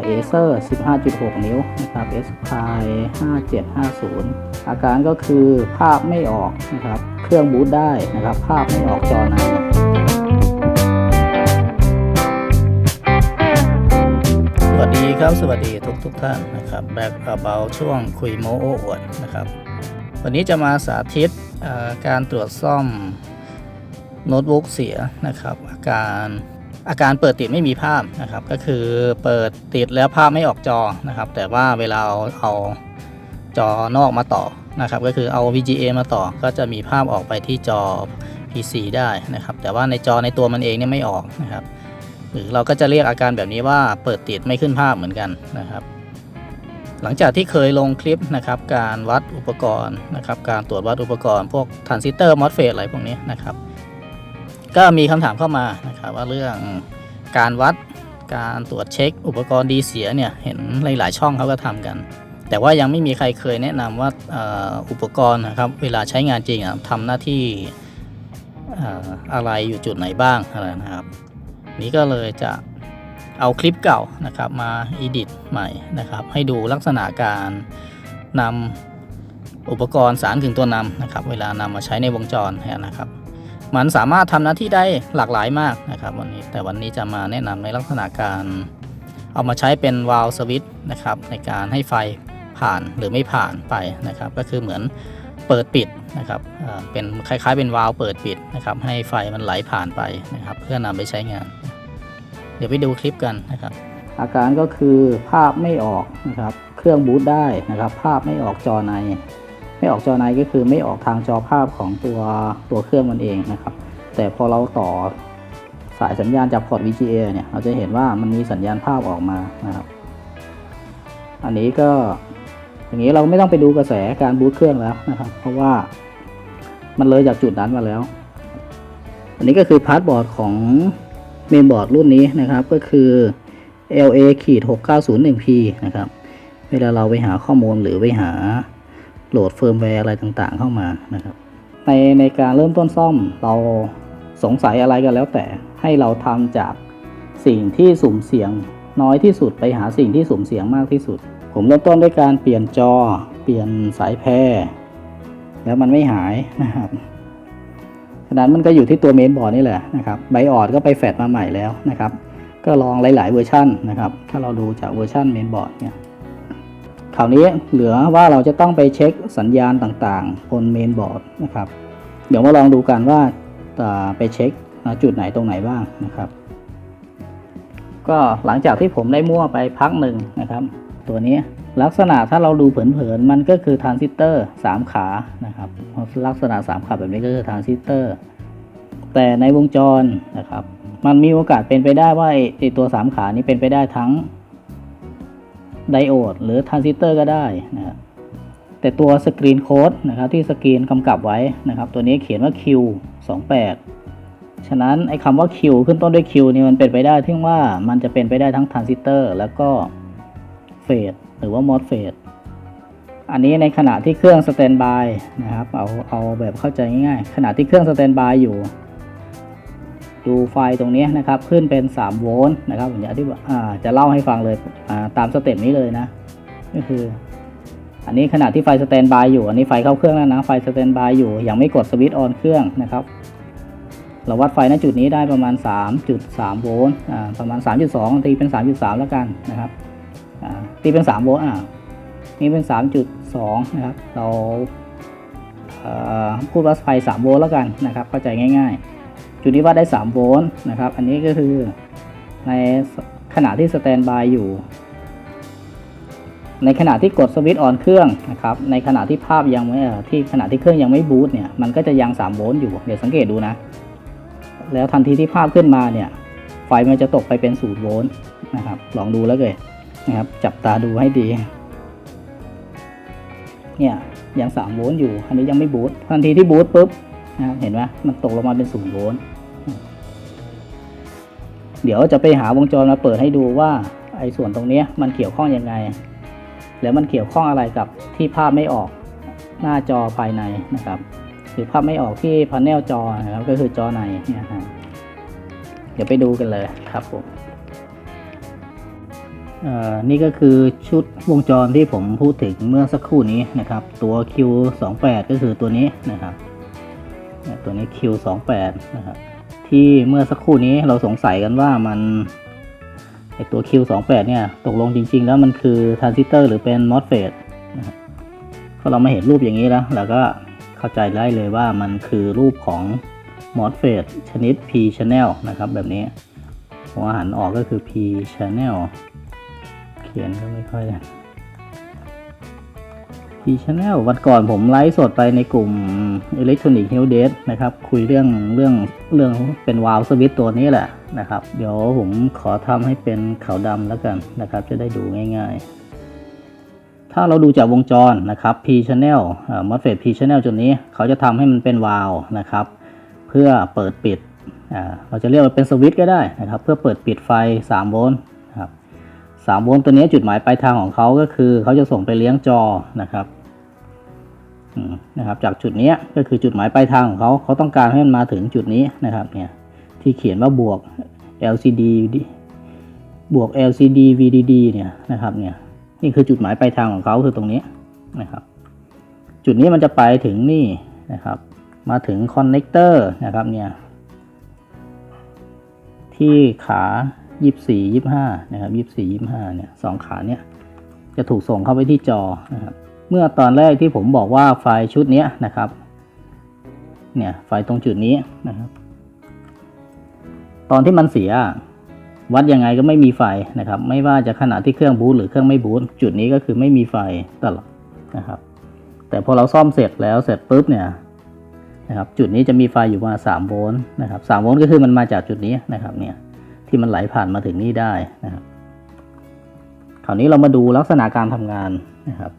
Acer 15.6 นิ้วนะครับ S-Pie 5750อาการก็คือภาพไม่ออกนะครับเครื่องบูตได้นะครับภาพไม่ออกจอในสวัสดีครับสวัสดีทุกท่านนะครับแบกกระเป๋าช่วงคุยโม้โอ้อวดนะครับวันนี้จะมาสาธิตการตรวจซ่อมโน้ตบุ๊กเสียนะครับอาการเปิดติดไม่มีภาพนะครับก็คือเปิดติดแล้วภาพไม่ออกจอนะครับแต่ว่าเวลาเอาจอนอกมาต่อนะครับก็คือเอา VGA มาต่อก็จะมีภาพออกไปที่จอ PC ได้นะครับแต่ว่าในจอในตัวมันเองเนี่ยไม่ออกนะครับหรือเราก็จะเรียกอาการแบบนี้ว่าเปิดติดไม่ขึ้นภาพเหมือนกันนะครับหลังจากที่เคยลงคลิปนะครับการวัดอุปกรณ์นะครับการตรวจวัดอุปกรณ์พวกทรานซิสเตอร์มอสเฟตอะไรพวกนี้นะครับก็มีคำถามเข้ามานะครับว่าเรื่องการวัดการตรวจเช็คอุปกรณ์ดีเสียเนี่ยเห็นหลายๆช่องเขาก็ทำกันแต่ว่ายังไม่มีใครเคยแนะนำว่าอุปกรณ์นะครับเวลาใช้งานจริงทำหน้าที่อะไรอยู่จุดไหนบ้างอะไรนะครับนี้ก็เลยจะเอาคลิปเก่านะครับมาeditใหม่นะครับให้ดูลักษณะการนำอุปกรณ์สารถึงตัวนำนะครับเวลานำมาใช้ในวงจรนะครับมันสามารถทำหน้าที่ได้หลากหลายมากนะครับวันนี้จะมาแนะนำในลักษณะการเอามาใช้เป็นวาล์วสวิตช์นะครับในการให้ไฟผ่านหรือไม่ผ่านไปนะครับก็คือเหมือนเปิดปิดนะครับเป็นคล้ายๆเป็นวาล์วเปิดปิดนะครับให้ไฟมันไหลผ่านไปนะครับเพื่อนำไปใช้งานเดี๋ยวไปดูคลิปกันนะครับอาการก็คือภาพไม่ออกนะครับเครื่องบูตได้นะครับภาพไม่ออกจอในไม่ออกจอในก็คือไม่ออกทางจอภาพของตัวเครื่องมันเองนะครับแต่พอเราต่อสายสัญญาณจากพอร์ต VGA เนี่ยเราจะเห็นว่ามันมีสัญญาณภาพออกมานะครับอันนี้ก็อย่างนี้เราไม่ต้องไปดูกระแสการบูตเครื่องแล้วนะครับเพราะว่ามันเลยจากจุดนั้นมาแล้วอันนี้ก็คือพาสบอร์ดของเมนบอร์ดรุ่นนี้นะครับก็คือ LA-6901P นะครับเวลาเราไปหาข้อมูลหรือไปหาโหลดเฟิร์มแวร์อะไรต่างๆเข้ามานะครับในการเริ่มต้นซ่อมเราสงสัยอะไรกันแล้วแต่ให้เราทำจากสิ่งที่สุ่มเสี่ยงน้อยที่สุดไปหาสิ่งที่สุ่มเสี่ยงมากที่สุดผมเริ่มต้นด้วยการเปลี่ยนจอเปลี่ยนสายแพร่แล้วมันไม่หายนะครับฉะนั้นมันก็อยู่ที่ตัวเมนบอร์ดนี่แหละนะครับไบออดก็ไปแฟดมาใหม่แล้วนะครับก็ลองหลายๆเวอร์ชันนะครับถ้าเราดูจากเวอร์ชันเมนบอร์ดเนี่ยคราวนี้เหลือว่าเราจะต้องไปเช็คสัญญาณต่างๆบนเมนบอร์ดนะครับเดี๋ยวมาลองดูกันว่าไปเช็คจุดไหนตรงไหนบ้างนะครับก็หลังจากที่ผมได้มั่วไปพักหนึ่งนะครับตัวนี้ลักษณะถ้าเราดูเผินๆมันก็คือทรานซิสเตอร์3ขานะครับลักษณะ3ขาแบบนี้ก็คือทรานซิสเตอร์แต่ในวงจรนะครับมันมีโอกาสเป็นไปได้ว่าไอตัว3ขานี้เป็นไปได้ทั้งไดโอดหรือทรานซิสเตอร์ก็ได้นะครับแต่ตัวสกรีนโค้ดนะครับที่สกรีนกำกับไว้นะครับตัวนี้เขียนว่า Q28 ฉะนั้นไอ้คำว่า Q ขึ้นต้นด้วย Q นี่มันเป็นไปได้ที่ว่ามันจะเป็นไปได้ทั้งทรานซิสเตอร์แล้วก็เฟสหรือว่ามอสเฟสอันนี้ในขณะที่เครื่องสแตนบายนะครับเอาแบบเข้าใจง่ายๆขณะที่เครื่องสแตนบายอยู่ดูไฟตรงนี้นะครับขึ้นเป็น3โวลต์นะครับผมจะเล่าให้ฟังเลยตามสเต็ปนี้เลยนะก็คืออันนี้ขณะที่ไฟสแตนบายอยู่อันนี้ไฟเข้าเครื่องแล้วนะไฟสแตนบายอยู่ยังไม่กดสวิตช์ออนเครื่องนะครับเราวัดไฟณจุดนี้ได้ประมาณ 3.3 โวลต์ประมาณ 3.2 ตีเป็น 3.3 แล้วกันนะครับตีเป็น3โวลต์นี่เป็น 3.2 นะครับเราพูดว่าไฟ3โวลต์แล้วกันนะครับเข้าใจง่ายๆจุดนี้วัดได้3โวลต์นะครับอันนี้ก็คือในขณะที่สแตนบายอยู่ในขณะที่กดสวิตช์ออนเครื่องนะครับในขณะที่ภาพยังไม่ขณะที่เครื่องยังไม่บูตเนี่ยมันก็จะยัง3โวลต์อยู่เดี๋ยวสังเกตดูนะแล้วทันทีที่ภาพขึ้นมาเนี่ยไฟมันจะตกไปเป็น0โวลต์นะครับลองดูแล้วเลยนะครับจับตาดูให้ดีเนี่ยยัง3โวลต์อยู่อันนี้ยังไม่บูตทันทีที่บูตปุ๊บนะครับเห็นไหมมันตกลงมาเป็น0โวลต์เดี๋ยวจะไปหาวงจรมาเปิดให้ดูว่าไอ้ส่วนตรงนี้มันเกี่ยวข้องยังไงแล้วมันเกี่ยวข้องอะไรกับที่ภาพไม่ออกหน้าจอภายในนะครับหรือภาพไม่ออกที่พาเนลจอนะครับก็คือจอในเนี่ยฮะเดี๋ยวไปดูกันเลยครับผม นี่ก็คือชุดวงจรที่ผมพูดถึงเมื่อสักครู่นี้นะครับตัว Q28 ก็คือตัวนี้นะครับตัวนี้ Q28 นะครับที่เมื่อสักครู่นี้เราสงสัยกันว่ามันไอตัว Q28 เนี่ยตกลงจริงๆแล้วมันคือทรานซิสเตอร์หรือเป็น MOSFET นะครับพอเรามาเห็นรูปอย่างนี้แล้วเราก็เข้าใจได้เลยว่ามันคือรูปของ MOSFET ชนิด P channel นะครับแบบนี้ผมหันออกก็คือ P channel เขียนก็ไม่ค่อยP channel วันก่อนผมไลฟ์สดไปในกลุ่ม Electronic Help Desk นะครับคุยเรื่องเป็นวาล์วสวิตช์ตัวนี้แหละนะครับเดี๋ยวผมขอทำให้เป็นขาวดำแล้วกันนะครับจะได้ดูง่ายๆถ้าเราดูจากวงจรนะครับ P channel MOSFET P channel จุดนี้เขาจะทำให้มันเป็นวาล์วนะครับเพื่อเปิดปิดเราจะเรียกว่าเป็นสวิตช์ก็ได้นะครับเพื่อเปิดปิดไฟ3โวลต์นะครับ3โวลต์ตัวนี้จุดหมายปลายทางของเขาก็คือเขาจะส่งไปเลี้ยงจอนะครับจากจุดนี้ก็คือจุดหมายปลายทางของเขาต้องการให้มันมาถึงจุดนี้นะครับเนี่ยที่เขียนว่าบวก LCD บวก LCD VDD เนี่ยนะครับเนี่ยนี่คือจุดหมายปลายทางของเขาคือตรงนี้นะครับจุดนี้มันจะไปถึงนี่นะครับมาถึงคอนเนคเตอร์นะครับเนี่ยที่ขา24 25นะครับ24 25เนี่ย2ขาเนี่ยจะถูกส่งเข้าไปที่จอนะครับเมื่อตอนแรกที่ผมบอกว่าไฟชุดนี้นะครับเนี่ยไฟตรงจุดนี้นะครับตอนที่มันเสียวัดยังไงก็ไม่มีไฟนะครับไม่ว่าจะขณะที่เครื่องบูตหรือเครื่องไม่บูตจุดนี้ก็คือไม่มีไฟตลอดนะครับแต่พอเราซ่อมเสร็จปุ๊บเนี่ยนะครับจุดนี้จะมีไฟอยู่ประมาณ3โวลต์นะครับ3โวลต์ก็คือมันมาจากจุดนี้นะครับเนี่ยที่มันไหลผ่านมาถึงนี่ได้นะครับคราวนี้เรามาดูลักษณะการทำงานนะครับ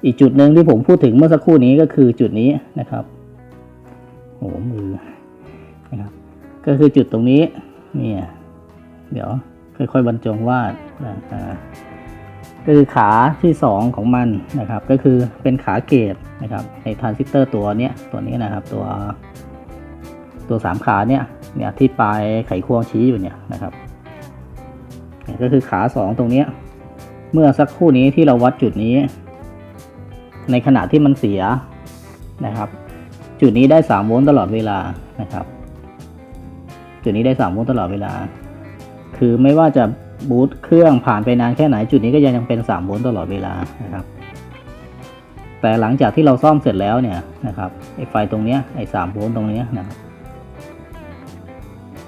อีกจุดหนึ่งที่ผมพูดถึงเมื่อสักครู่นี้ก็คือจุดนี้นะครับโอ้มือนะครับก็คือจุดตรงนี้เนี่ยเดี๋ยวค่อยๆบรรจงวาดก็คือขาที่2ของมันนะครับก็คือเป็นขาเกตนะครับในทรานซิสเตอร์ตัวนี้นะครับตัว3ขาเนี่ยที่ปลายไขควงชี้อยู่เนี่ยนะครับก็คือขา2ตรงนี้เมื่อสักครู่นี้ที่เราวัดจุดนี้ในขณะที่มันเสียนะครับจุดนี้ได้3โวลต์ตลอดเวลานะครับจุดนี้ได้3โวลต์ตลอดเวลาคือไม่ว่าจะบูตเครื่องผ่านไปนานแค่ไหนจุดนี้ก็ยังเป็น3โวลต์ตลอดเวลานะครับแต่หลังจากที่เราซ่อมเสร็จแล้วเนี่ยนะครับไอ้ไฟตรงนี้ไอ้3โวลต์ตรงนี้นะครับ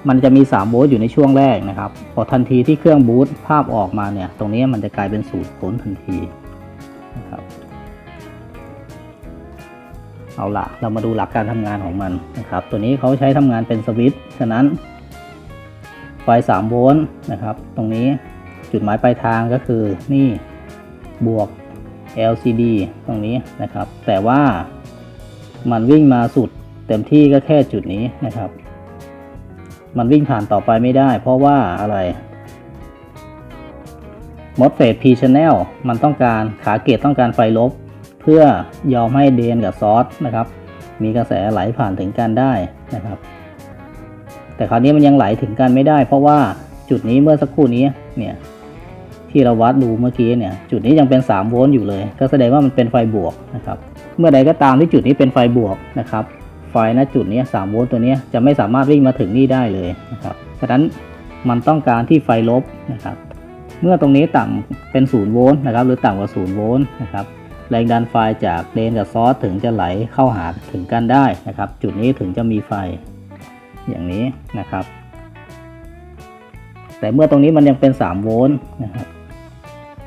มันจะมี3โวลต์อยู่ในช่วงแรกนะครับพอทันทีที่เครื่องบูตภาพออกมาเนี่ยตรงนี้มันจะกลายเป็น0โวลต์ทันทีนะครับเอาละเรามาดูหลักการทำงานของมันนะครับตัวนี้เขาใช้ทำงานเป็นสวิตช์ฉะนั้นไฟ3โวลต์นะครับตรงนี้จุดหมายปลายทางก็คือนี่บวก LCD ตรงนี้นะครับแต่ว่ามันวิ่งมาสุดเต็มที่ก็แค่จุดนี้นะครับมันวิ่งผ่านต่อไปไม่ได้เพราะว่าอะไร MOSFET P channel มันต้องการขาเกตต้องการไฟลบเพื่อยอมให้เดนกับซอสนะครับมีกระแสไหลผ่านถึงกันได้นะครับแต่คราวนี้มันยังไหลถึงกันไม่ได้เพราะว่าจุดนี้เมื่อสักครู่นี้เนี่ยที่เราวัดดูเมื่อกี้เนี่ยจุดนี้ยังเป็น3โวลต์อยู่เลยก็แสดงว่ามันเป็นไฟบวกนะครับเมื่อใดก็ตามที่จุดนี้เป็นไฟบวกนะครับไฟณจุดนี้3โวลต์ตัวนี้จะไม่สามารถวิ่งมาถึงนี่ได้เลยนะครับฉะนั้นมันต้องการที่ไฟลบนะครับเมื่อตรงนี้ต่ำเป็น0โวลต์นะครับหรือต่ำกว่า0โวลต์นะครับแรงดันไฟจากเดนกับซอสถึงจะไหลเข้าหาถึงกันได้นะครับจุดนี้ถึงจะมีไฟอย่างนี้นะครับแต่เมื่อตรงนี้มันยังเป็น3โวลต์นะครับ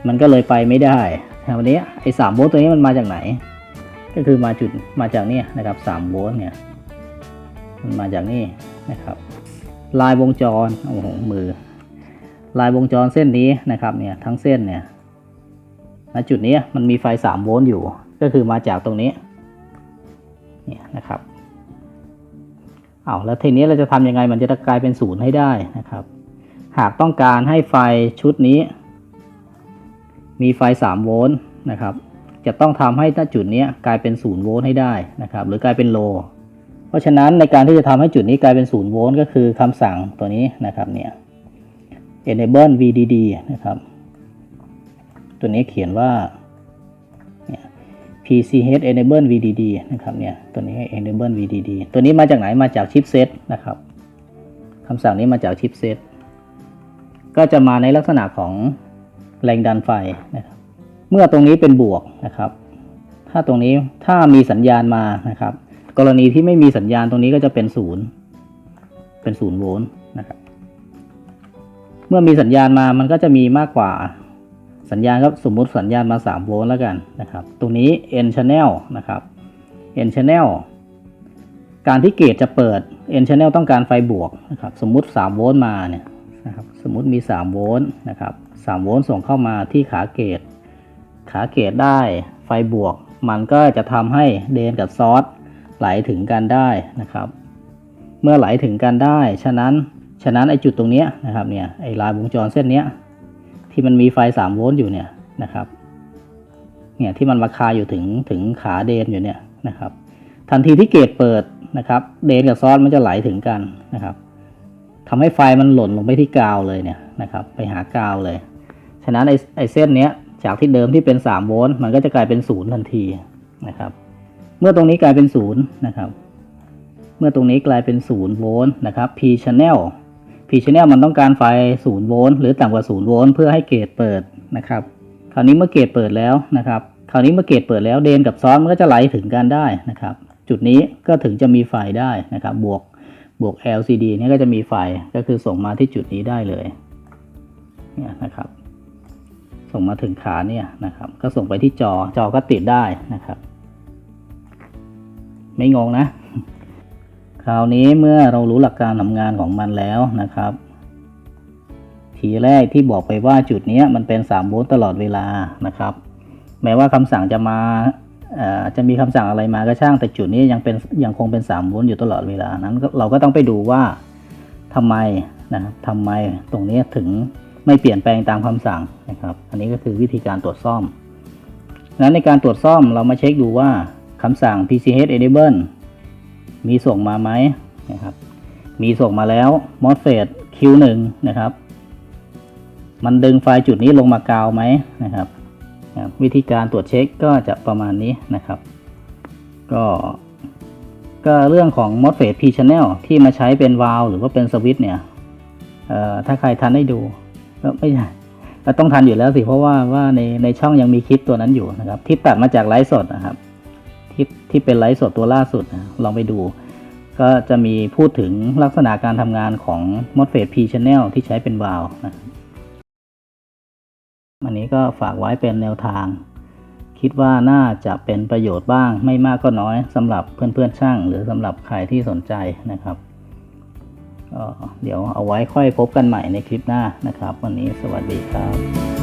มันก็เลยไปไม่ได้วันนี้ไอ้3โวลต์ตัวนี้มันมาจากไหนก็คือมาจากนี่นะครับ3โวลต์เนี่ยมันมาจากนี่นะครับลายวงจรโอ้โหมือลายวงจรเส้นนี้นะครับเนี่ยทั้งเส้นเนี่ยณจุดนี้มันมีไฟ3โวลต์อยู่ก็คือมาจากตรงนี้เนี่ยนะครับแล้วทีนี้เราจะทำยังไงมันจะกลายเป็น0ให้ได้นะครับหากต้องการให้ไฟชุดนี้มีไฟ3โวลต์นะครับจะต้องทำให้ณจุดนี้กลายเป็น0โวลต์ให้ได้นะครับหรือกลายเป็นโลเพราะฉะนั้นในการที่จะทำให้จุดนี้กลายเป็น0โวลต์ก็คือคำสั่งตัวนี้นะครับเนี่ย enable VDD นะครับ ตัวนี้เขียนว่าPCH Enable VDD นะครับเนี่ยตัวนี้ Enable VDD ตัวนี้มาจากไหนมาจากชิปเซตนะครับคำสั่งนี้มาจากชิปเซตก็จะมาในลักษณะของแรงดันไฟนะครับเมื่อตรงนี้เป็นบวกนะครับถ้าตรงนี้ถ้ามีสัญญาณมานะครับกรณีที่ไม่มีสัญญาณตรงนี้ก็จะเป็น0โวลต์นะครับเมื่อมีสัญญาณมามันก็จะมีมากกว่าสัญญาณครับสมมุติสัญญาณมา3โวลต์แล้วกันนะครับตรงนี้ N channel นะครับ N channel การที่เกจจะเปิด N channel ต้องการไฟบวกนะครับสมมุติ3โวลต์มาเนี่ยนะครับสมมุติมี3โวลต์นะครับ3โวลต์ส่งเข้ามาที่ขาเกจได้ไฟบวกมันก็จะทำให้เดรนกับซอร์สไหลถึงกันได้นะครับเมื่อไหลถึงกันได้ฉะนั้นไอ้จุดตรงเนี้ยนะครับเนี่ยไอ้ลายวงจรเส้นเนี้ยที่มันมีไฟ3โวลต์อยู่เนี่ยนะครับเนี่ยที่มันมาคาอยู่ถึงขาเดรนอยู่เนี่ยนะครับทันทีที่เกจเปิดนะครับเดรนกับซอร์สมันจะไหลถึงกันนะครับทำให้ไฟมันหล่นลงไปที่กาวเลยเนี่ยนะครับไปหากาวเลยฉะนั้นไอ้เส้นเนี้ยจากที่เดิมที่เป็น3โวลต์มันก็จะกลายเป็น0ทันทีนะครับเมื่อตรงนี้กลายเป็น0นะครับเมื่อตรงนี้กลายเป็น0โวลต์นะครับ P channel มันต้องการไฟ0โวลต์หรือต่ำกว่า0โวลต์เพื่อให้เกจเปิดนะครับคราวนี้เมื่อเกจเปิดแล้วนะครับเดนกับซอสมันก็จะไหลถึงกันได้นะครับจุดนี้ก็ถึงจะมีไฟได้นะครับบวก LCD นี่ก็จะมีไฟก็คือส่งมาที่จุดนี้ได้เลยเนี่ยนะครับส่งมาถึงขาเนี่ยนะครับก็ส่งไปที่จอก็ติดได้นะครับไม่งงนะคราวนี้เมื่อเรารู้หลักการทำงานของมันแล้วนะครับทีแรกที่บอกไปว่าจุดนี้มันเป็น3โวลต์ตลอดเวลานะครับแม้ว่าคำสั่งจะมีคำสั่งอะไรมาก็ช่างแต่จุดนี้ยังคงเป็น3โวลต์อยู่ตลอดเวลานั้นเราก็ต้องไปดูว่าทำไมตรงนี้ถึงไม่เปลี่ยนแปลงตามคำสั่งนะครับอันนี้ก็คือวิธีการตรวจซ่อมงั้นในการตรวจซ่อมเรามาเช็คดูว่าคำสั่ง PCH Enable มีส่งมาไหมนะครับมีส่งมาแล้ว MOSFET Q1 นะครับมันดึงไฟจุดนี้ลงมากาวไหมนะครับวิธีการตรวจเช็คก็จะประมาณนี้นะครับก็เรื่องของ MOSFET P channel ที่มาใช้เป็นวาล์วหรือว่าเป็นสวิตช์เนี่ยถ้าใครทันได้ดูก็ไม่ใช่ก็ต้องทันอยู่แล้วสิเพราะว่าในช่องยังมีคลิปตัวนั้นอยู่นะครับที่ตัดมาจากไลฟ์สดนะครับที่เป็นไลฟ์สดตัวล่าสุดลองไปดูก็จะมีพูดถึงลักษณะการทำงานของ MOSFET P channel ที่ใช้เป็นวาล์วนะอันนี้ก็ฝากไว้เป็นแนวทางคิดว่าน่าจะเป็นประโยชน์บ้างไม่มากก็น้อยสำหรับเพื่อนๆช่างหรือสำหรับใครที่สนใจนะครับเดี๋ยวเอาไว้ค่อยพบกันใหม่ในคลิปหน้านะครับวันนี้สวัสดีครับ